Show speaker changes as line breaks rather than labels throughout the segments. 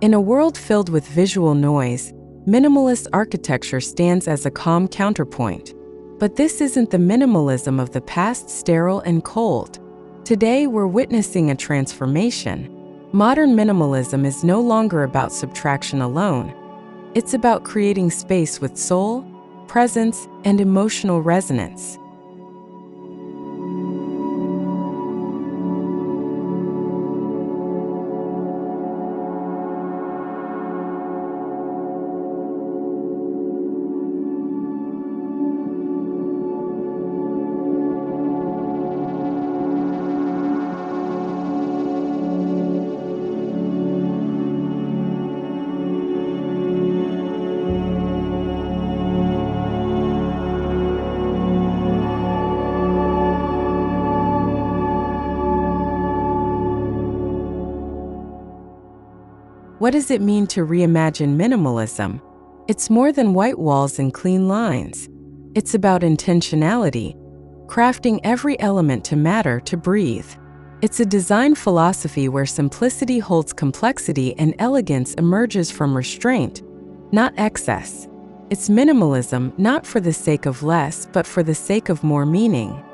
In a world filled with visual noise, minimalist architecture stands as a calm counterpoint. But this isn't the minimalism of the past, sterile and cold. Today, we're witnessing a transformation. Modern minimalism is no longer about subtraction alone. It's about creating space with soul, presence, and emotional resonance. What does it mean to reimagine minimalism? It's more than white walls and clean lines. It's about intentionality, crafting every element to matter, to breathe. It's a design philosophy where simplicity holds complexity and elegance emerges from restraint, not excess. It's minimalism not for the sake of less, but for the sake of more meaning.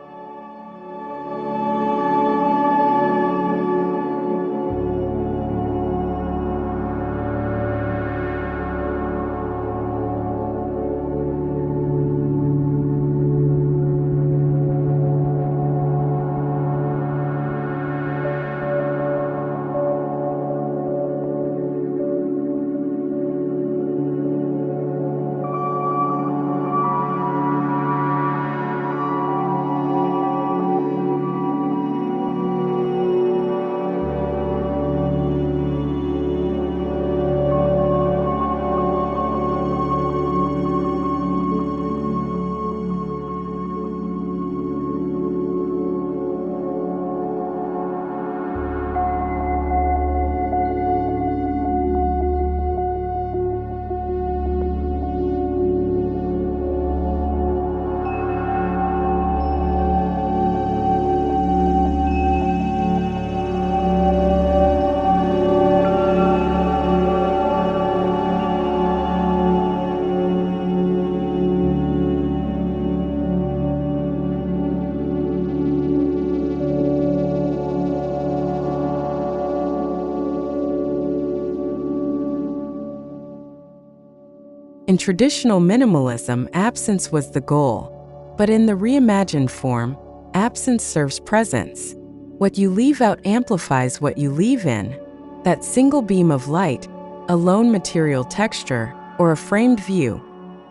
In traditional minimalism, absence was the goal. But in the reimagined form, absence serves presence. What you leave out amplifies what you leave in. That single beam of light, a lone material texture, or a framed view,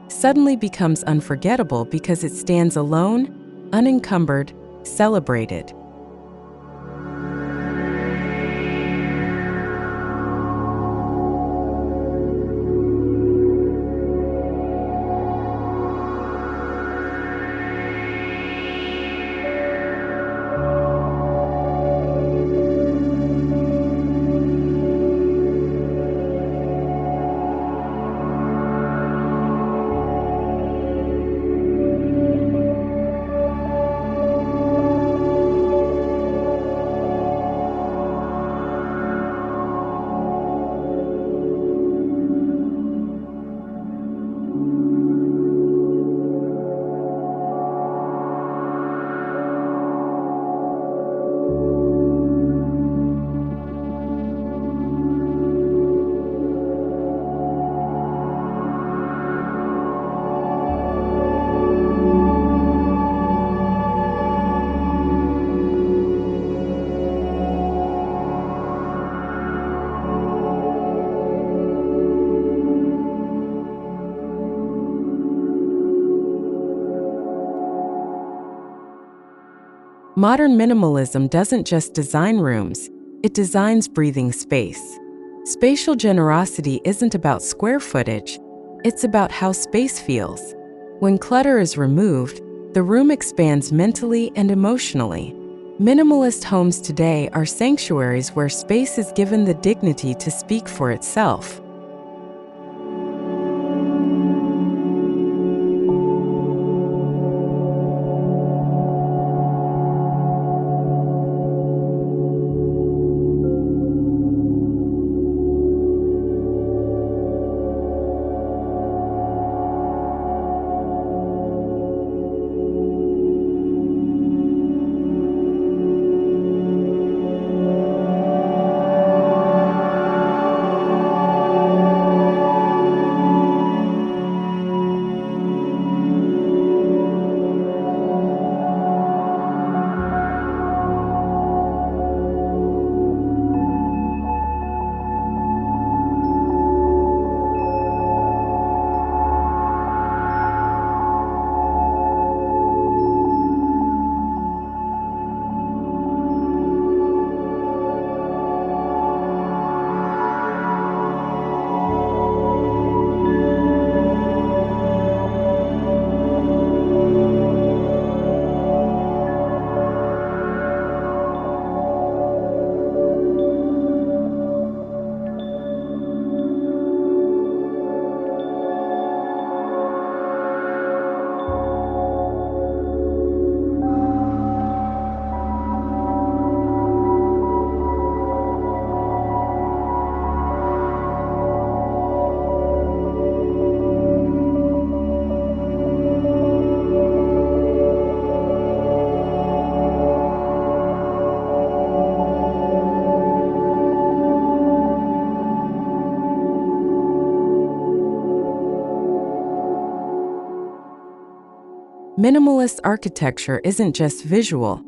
suddenly becomes unforgettable because it stands alone, unencumbered, celebrated. Modern minimalism doesn't just design rooms, it designs breathing space. Spatial generosity isn't about square footage, it's about how space feels. When clutter is removed, the room expands mentally and emotionally. Minimalist homes today are sanctuaries where space is given the dignity to speak for itself. Minimalist architecture isn't just visual,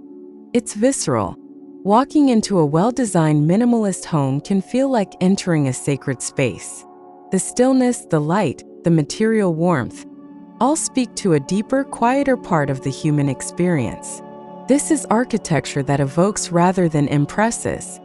it's visceral. Walking into a well-designed minimalist home can feel like entering a sacred space. The stillness, the light, the material warmth, all speak to a deeper, quieter part of the human experience. This is architecture that evokes rather than impresses.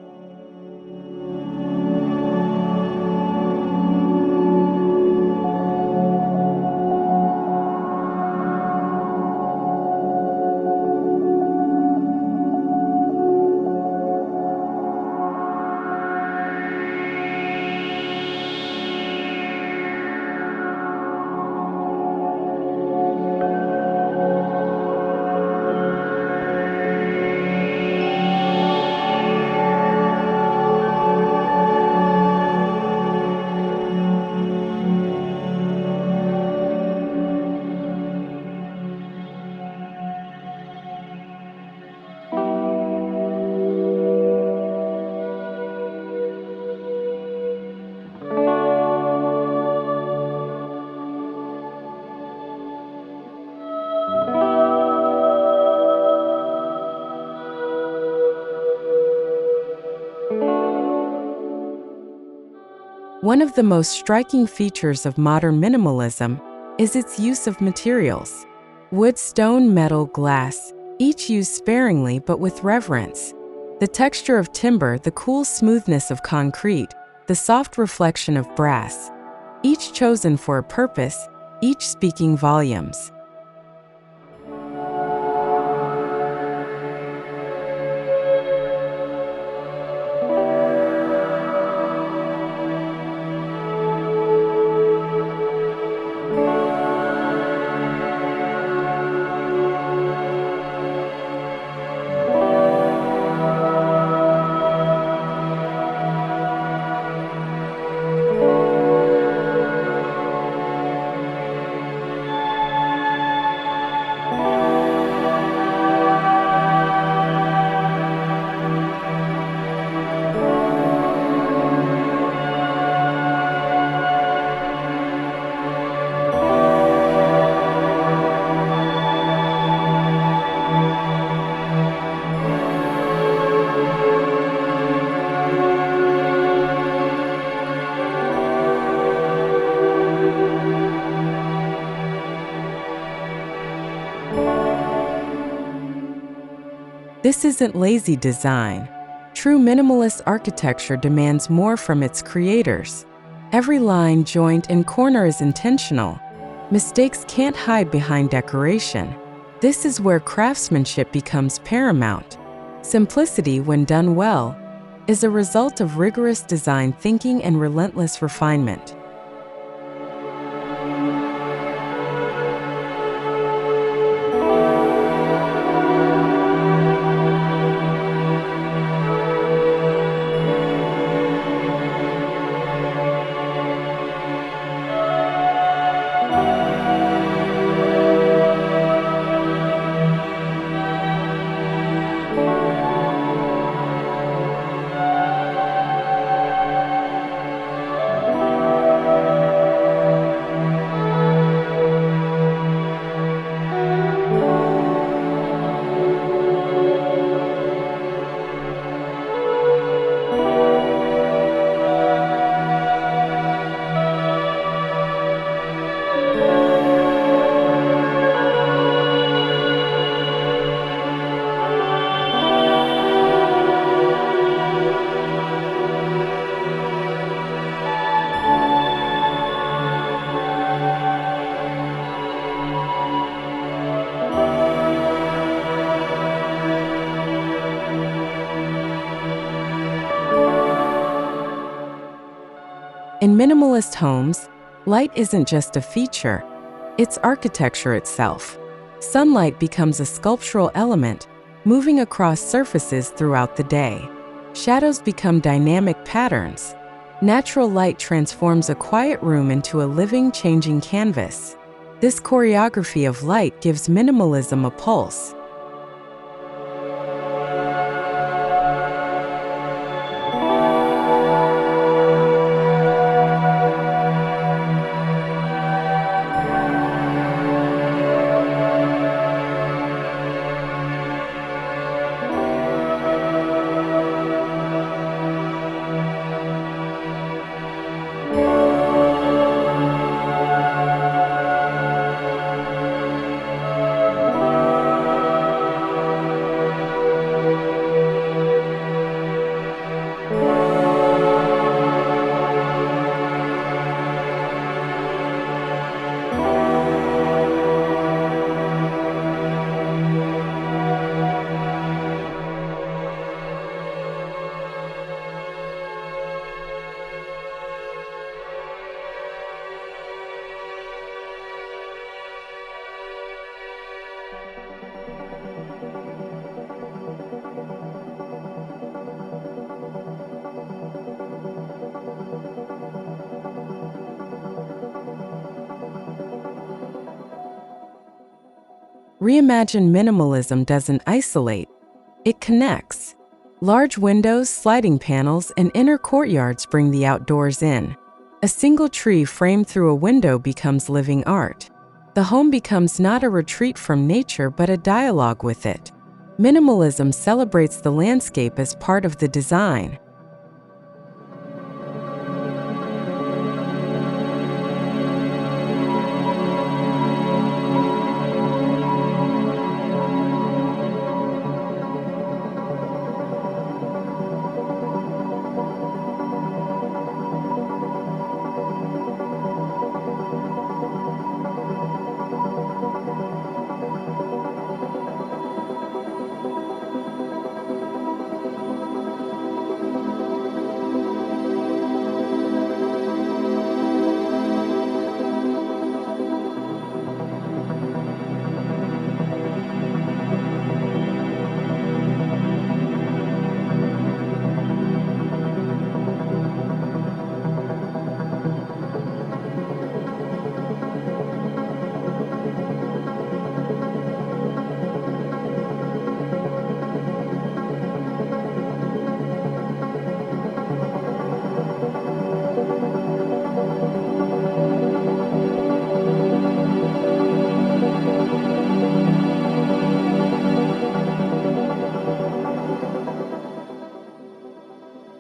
One of the most striking features of modern minimalism is its use of materials. Wood, stone, metal, glass, each used sparingly but with reverence. The texture of timber, the cool smoothness of concrete, the soft reflection of brass, each chosen for a purpose, each speaking volumes. This isn't lazy design. True minimalist architecture demands more from its creators. Every line, joint, and corner is intentional. Mistakes can't hide behind decoration. This is where craftsmanship becomes paramount. Simplicity, when done well, is a result of rigorous design thinking and relentless refinement. In minimalist homes, light isn't just a feature, it's architecture itself. Sunlight becomes a sculptural element, moving across surfaces throughout the day. Shadows become dynamic patterns. Natural light transforms a quiet room into a living, changing canvas. This choreography of light gives minimalism a pulse. Reimagined minimalism doesn't isolate, it connects. Large windows, sliding panels, and inner courtyards bring the outdoors in. A single tree framed through a window becomes living art. The home becomes not a retreat from nature but a dialogue with it. Minimalism celebrates the landscape as part of the design.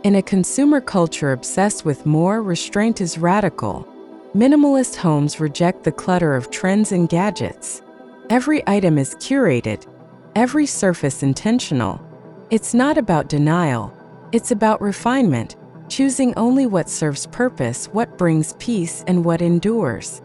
In a consumer culture obsessed with more, restraint is radical. Minimalist homes reject the clutter of trends and gadgets. Every item is curated, every surface intentional. It's not about denial, it's about refinement, choosing only what serves purpose, what brings peace, and what endures.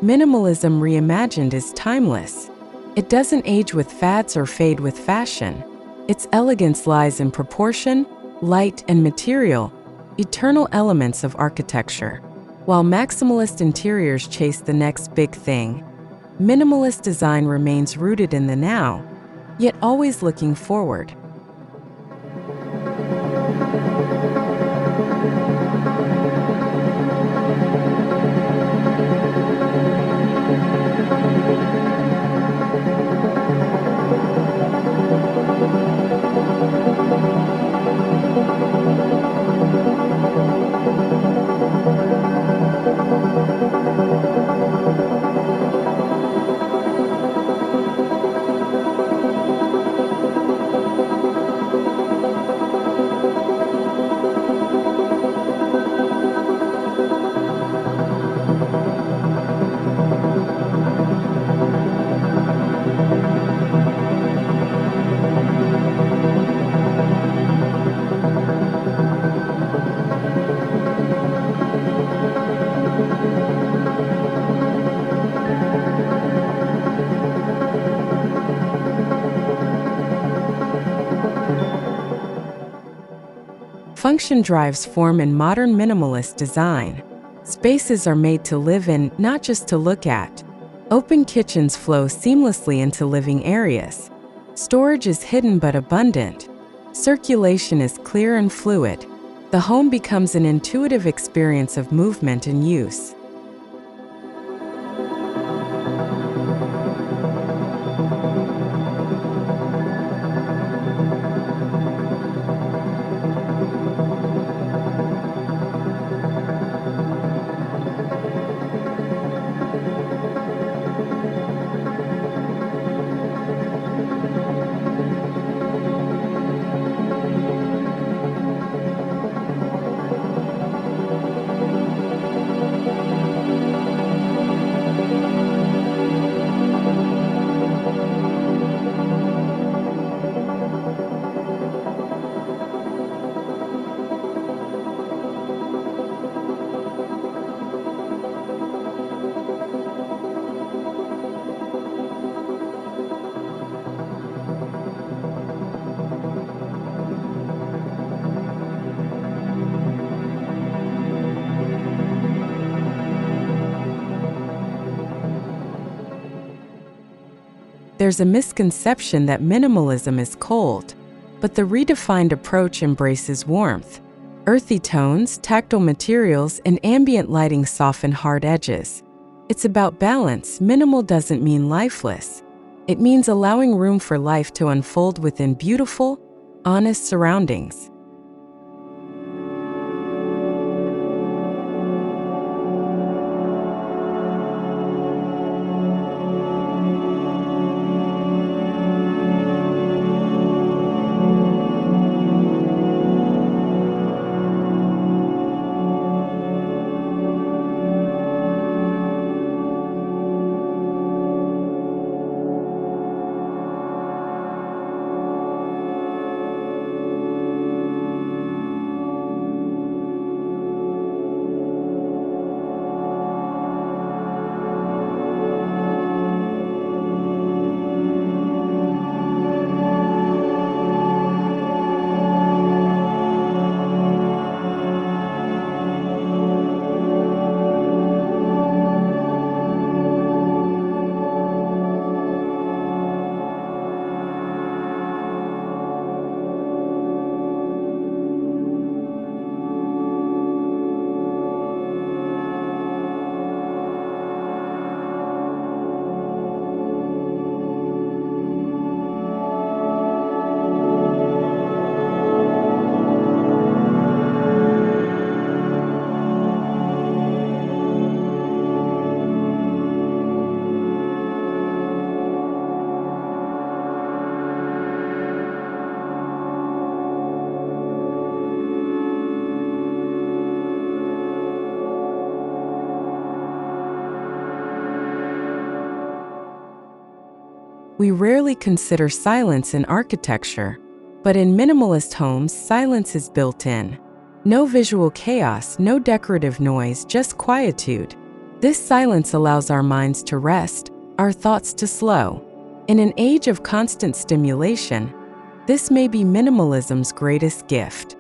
Minimalism Reimagined is timeless. It doesn't age with fads or fade with fashion. Its elegance lies in proportion, light, and material, eternal elements of architecture. While maximalist interiors chase the next big thing, minimalist design remains rooted in the now, yet always looking forward. Function drives form in modern minimalist design. Spaces are made to live in, not just to look at. Open kitchens flow seamlessly into living areas. Storage is hidden but abundant. Circulation is clear and fluid. The home becomes an intuitive experience of movement and use. There's a misconception that minimalism is cold, but the redefined approach embraces warmth. Earthy tones, tactile materials, and ambient lighting soften hard edges. It's about balance. Minimal doesn't mean lifeless. It means allowing room for life to unfold within beautiful, honest surroundings. We rarely consider silence in architecture, but in minimalist homes, silence is built in. No visual chaos, no decorative noise, just quietude. This silence allows our minds to rest, our thoughts to slow. In an age of constant stimulation, this may be minimalism's greatest gift.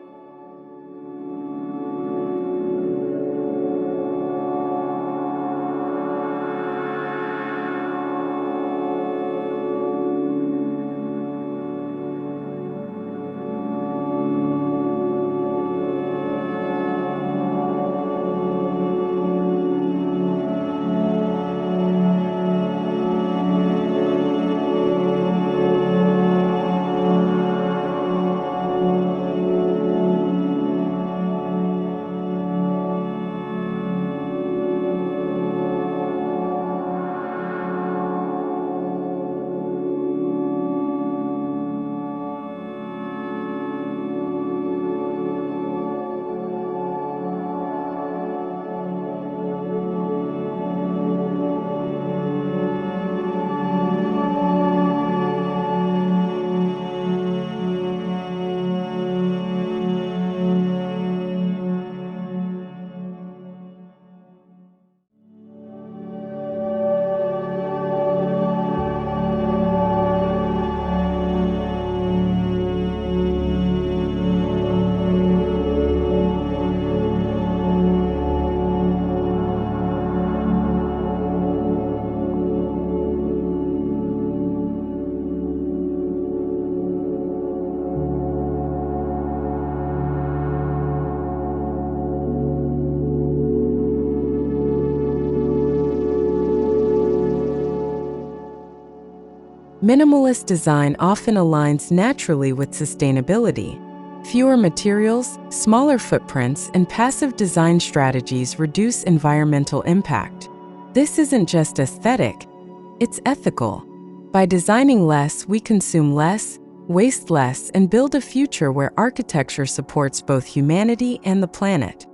Minimalist design often aligns naturally with sustainability. Fewer materials, smaller footprints, and passive design strategies reduce environmental impact. This isn't just aesthetic, it's ethical. By designing less, we consume less, waste less, and build a future where architecture supports both humanity and the planet.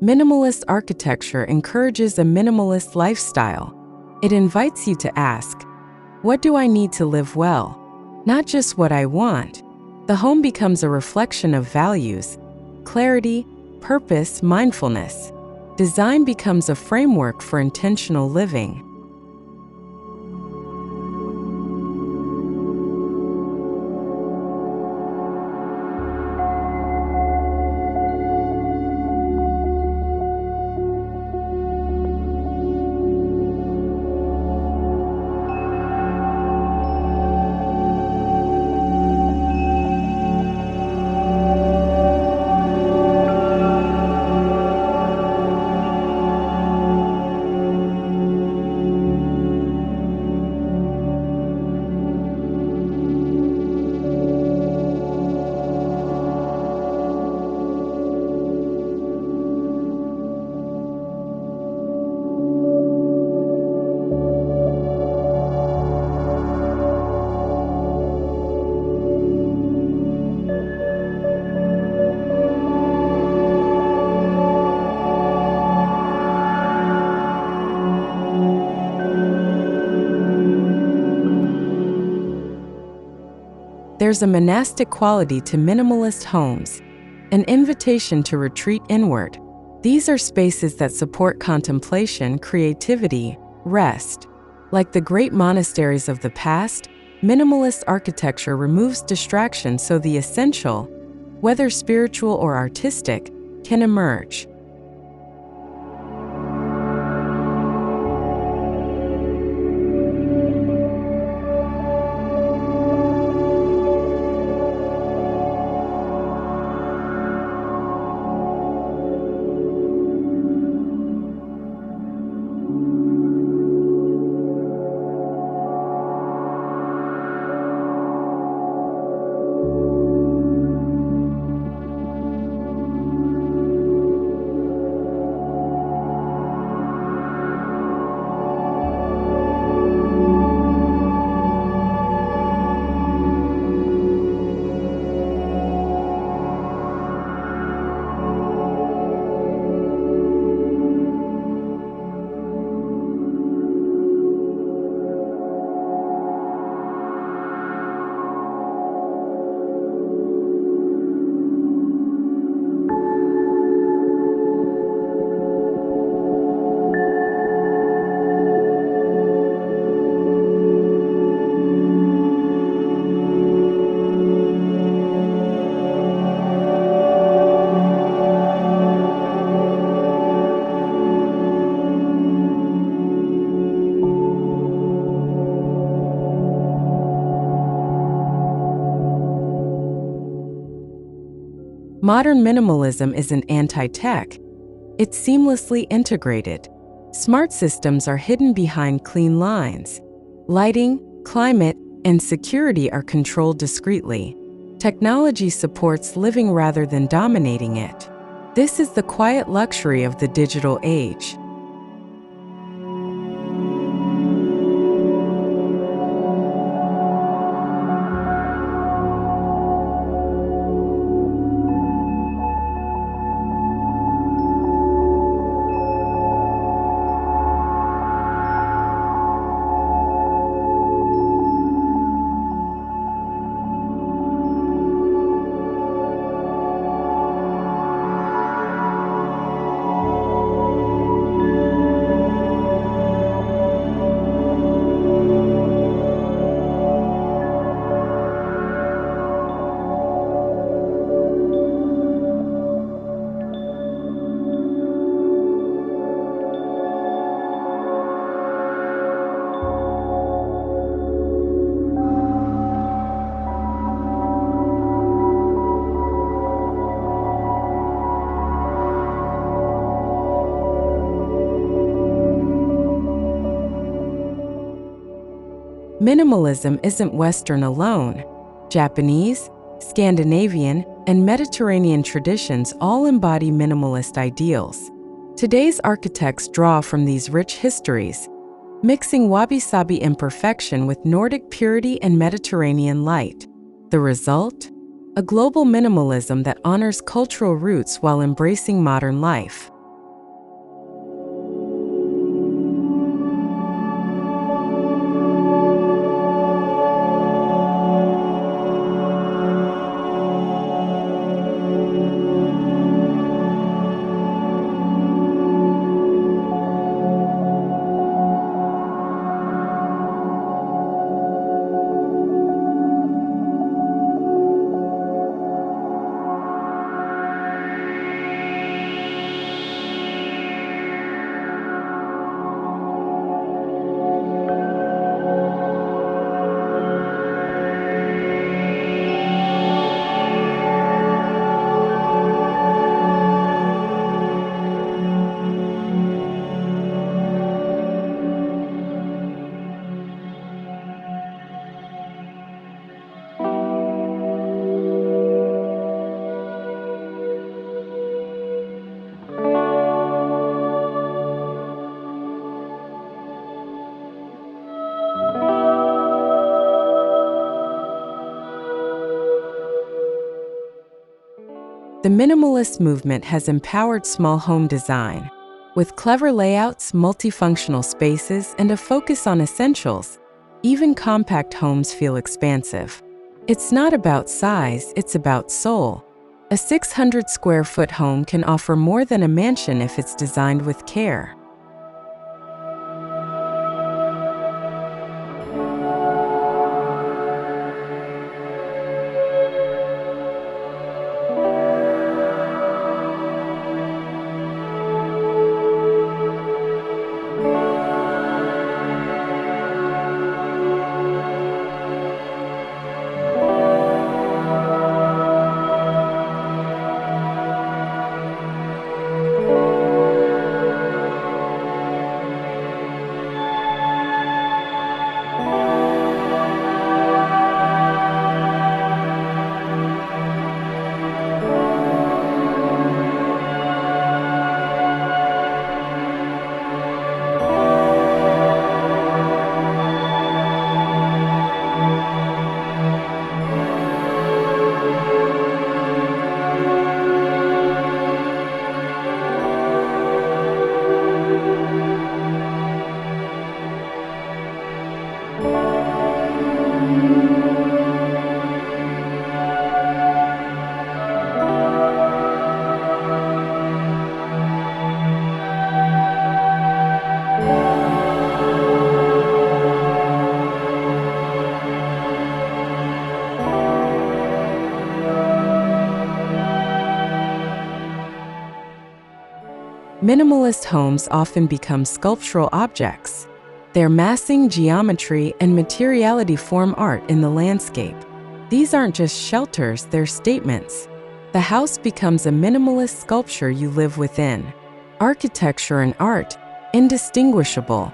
Minimalist architecture encourages a minimalist lifestyle. It invites you to ask, what do I need to live well? Not just what I want. The home becomes a reflection of values, clarity, purpose, mindfulness. Design becomes a framework for intentional living. There's a monastic quality to minimalist homes, an invitation to retreat inward. These are spaces that support contemplation, creativity, rest. Like the great monasteries of the past, minimalist architecture removes distraction so the essential, whether spiritual or artistic, can emerge. Modern minimalism isn't anti-tech. It's seamlessly integrated. Smart systems are hidden behind clean lines. Lighting, climate, and security are controlled discreetly. Technology supports living rather than dominating it. This is the quiet luxury of the digital age. Minimalism isn't Western alone. Japanese, Scandinavian, and Mediterranean traditions all embody minimalist ideals. Today's architects draw from these rich histories, mixing wabi-sabi imperfection with Nordic purity and Mediterranean light. The result? A global minimalism that honors cultural roots while embracing modern life. The minimalist movement has empowered small home design. With clever layouts, multifunctional spaces, and a focus on essentials, even compact homes feel expansive. It's not about size, it's about soul. A 600 square foot home can offer more than a mansion if it's designed with care. Minimalist homes often become sculptural objects. Their massing, geometry, and materiality form art in the landscape. These aren't just shelters, they're statements. The house becomes a minimalist sculpture you live within. Architecture and art, indistinguishable.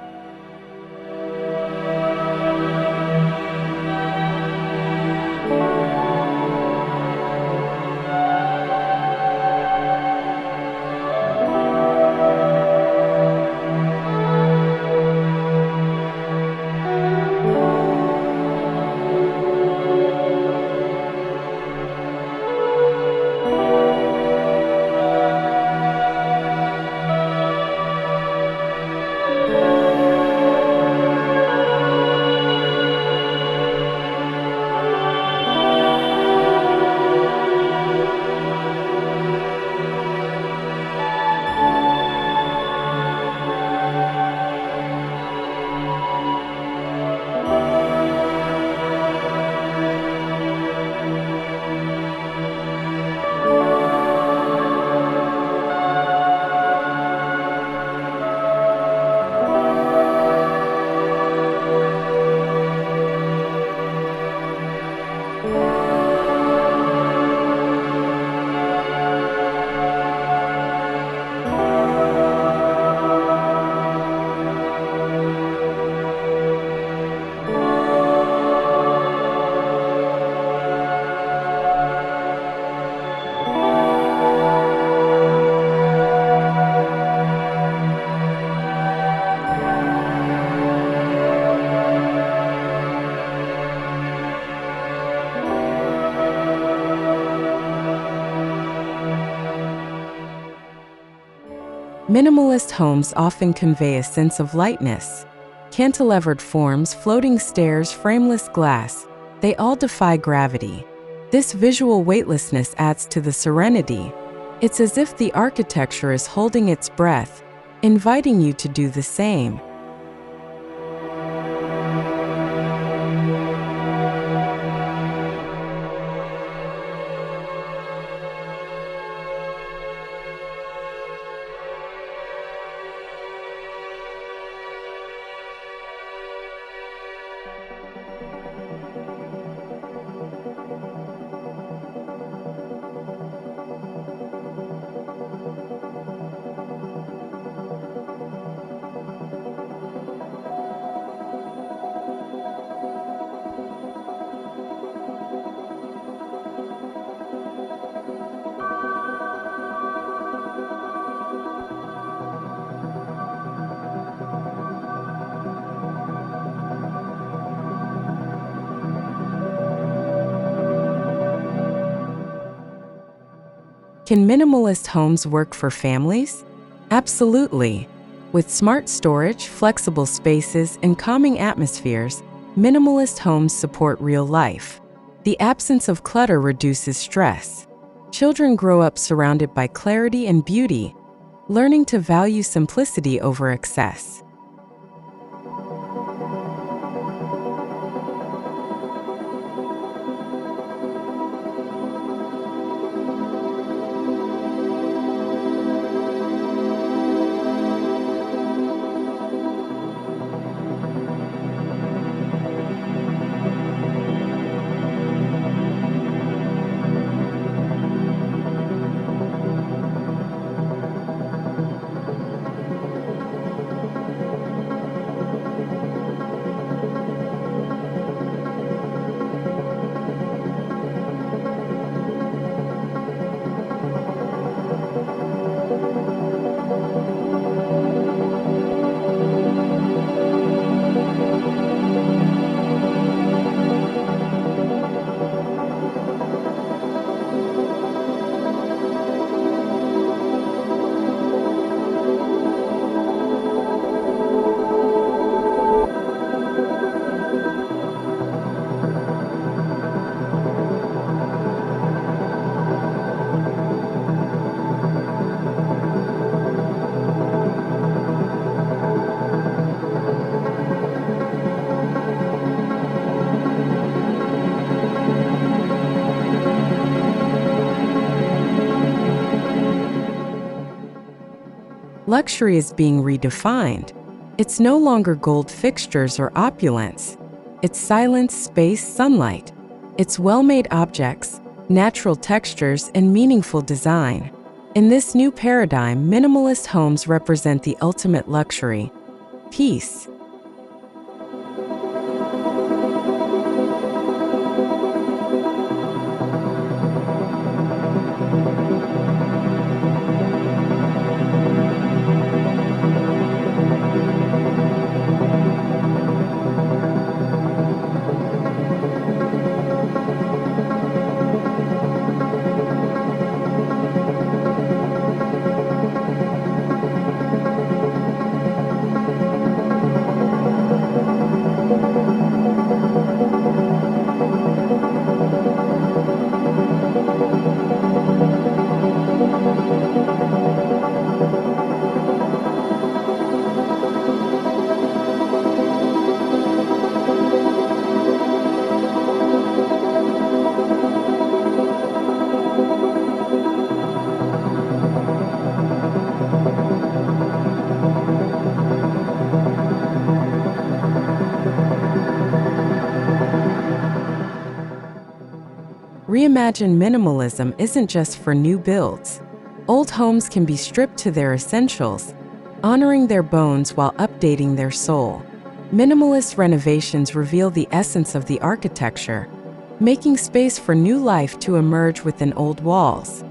Minimalist homes often convey a sense of lightness. Cantilevered forms, floating stairs, frameless glass, they all defy gravity. This visual weightlessness adds to the serenity. It's as if the architecture is holding its breath, inviting you to do the same. Can minimalist homes work for families? Absolutely. With smart storage, flexible spaces, and calming atmospheres, minimalist homes support real life. The absence of clutter reduces stress. Children grow up surrounded by clarity and beauty, learning to value simplicity over excess. Luxury is being redefined. It's no longer gold fixtures or opulence. It's silence, space, sunlight. It's well-made objects, natural textures, and meaningful design. In this new paradigm, minimalist homes represent the ultimate luxury: peace. Reimagined minimalism isn't just for new builds. Old homes can be stripped to their essentials, honoring their bones while updating their soul. Minimalist renovations reveal the essence of the architecture, making space for new life to emerge within old walls.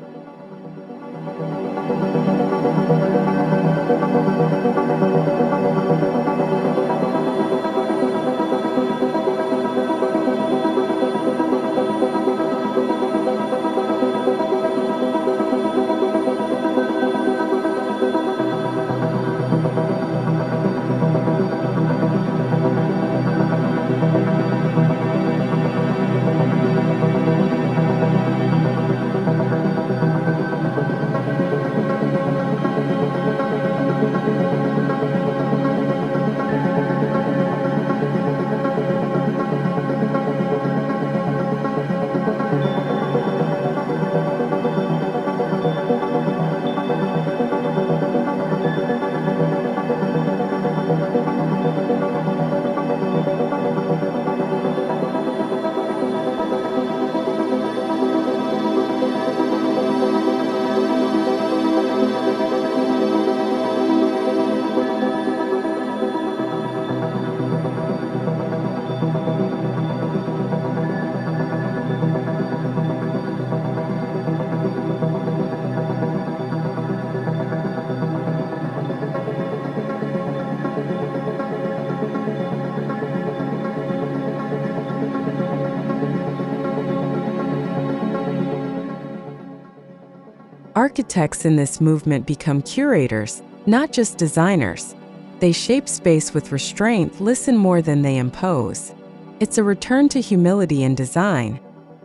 Architects in this movement become curators, not just designers. They shape space with restraint, listen more than they impose. It's a return to humility in design,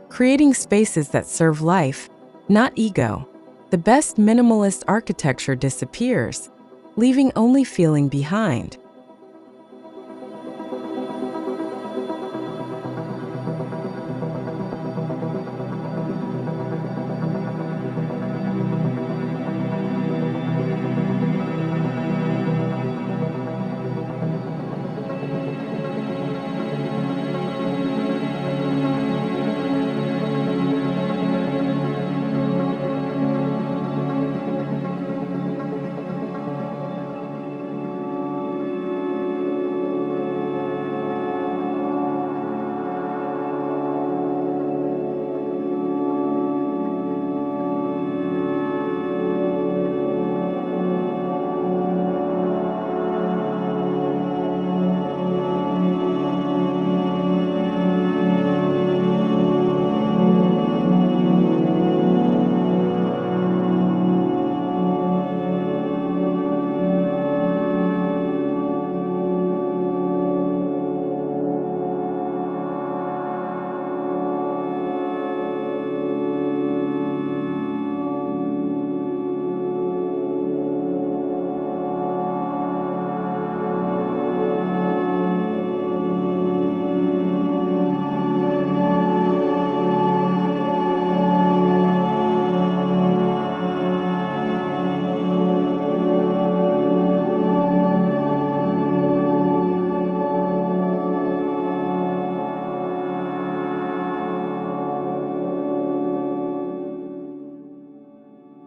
creating spaces that serve life, not ego. The best minimalist architecture disappears, leaving only feeling behind.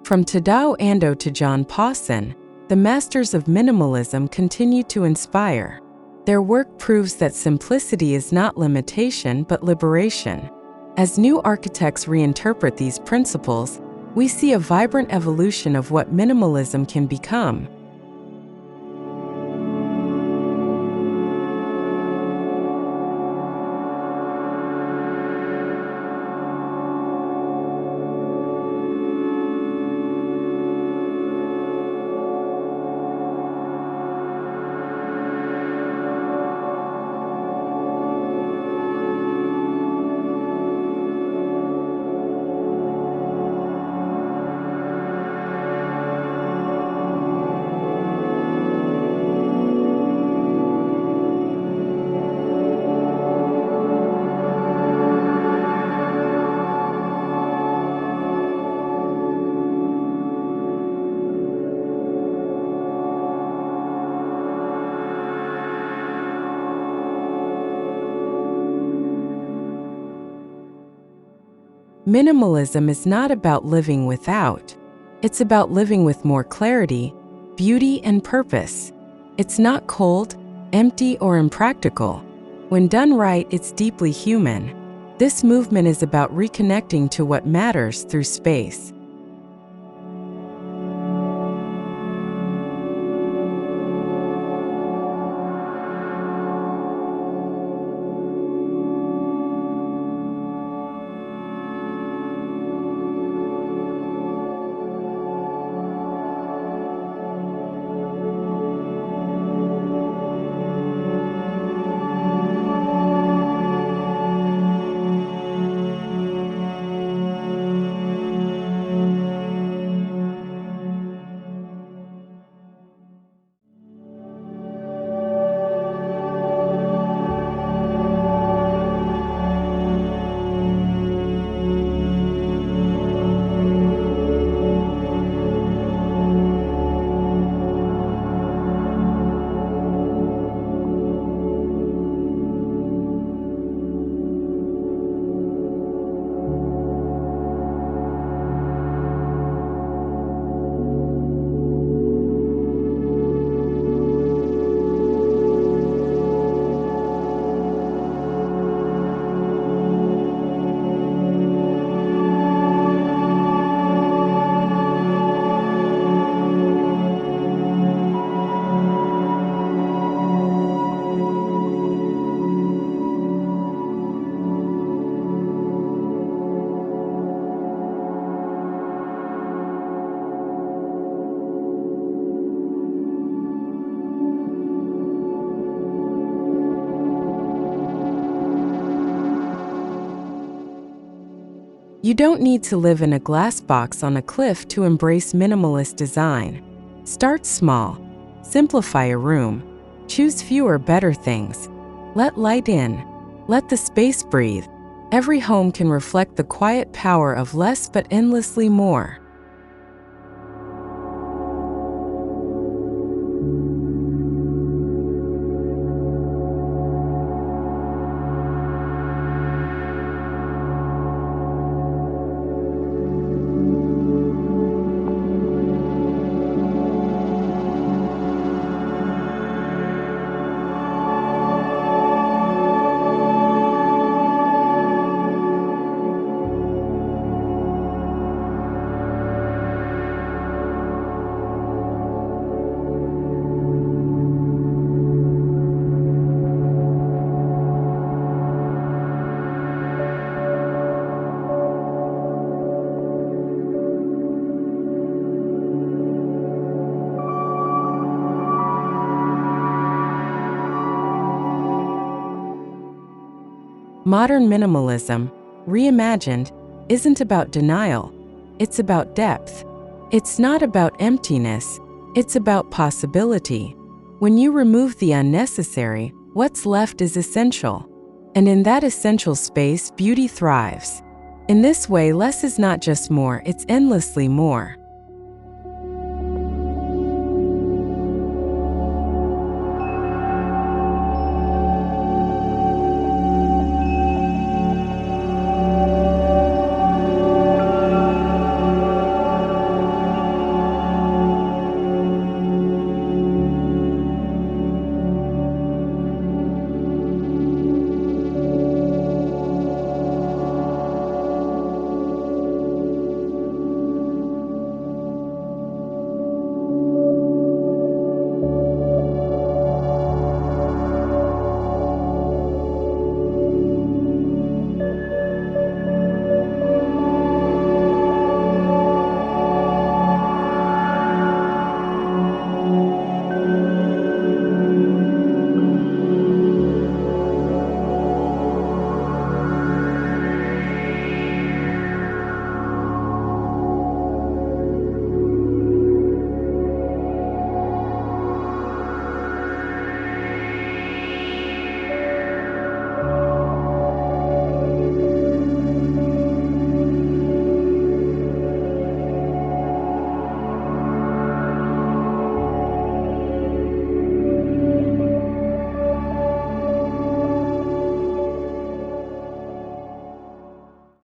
From Tadao Ando to John Pawson, the masters of minimalism continue to inspire. Their work proves that simplicity is not limitation but liberation. As new architects reinterpret these principles, we see a vibrant evolution of what minimalism can become. Minimalism is not about living without. It's about living with more clarity, beauty, and purpose. It's not cold, empty, or impractical. When done right, it's deeply human. This movement is about reconnecting to what matters through space. You don't need to live in a glass box on a cliff to embrace minimalist design. Start small. Simplify a room. Choose fewer, better things. Let light in. Let the space breathe. Every home can reflect the quiet power of less but endlessly more. Modern minimalism, reimagined, isn't about denial. It's about depth. It's not about emptiness. It's about possibility. When you remove the unnecessary, what's left is essential. And in that essential space, beauty thrives. In this way, less is not just more, it's endlessly more.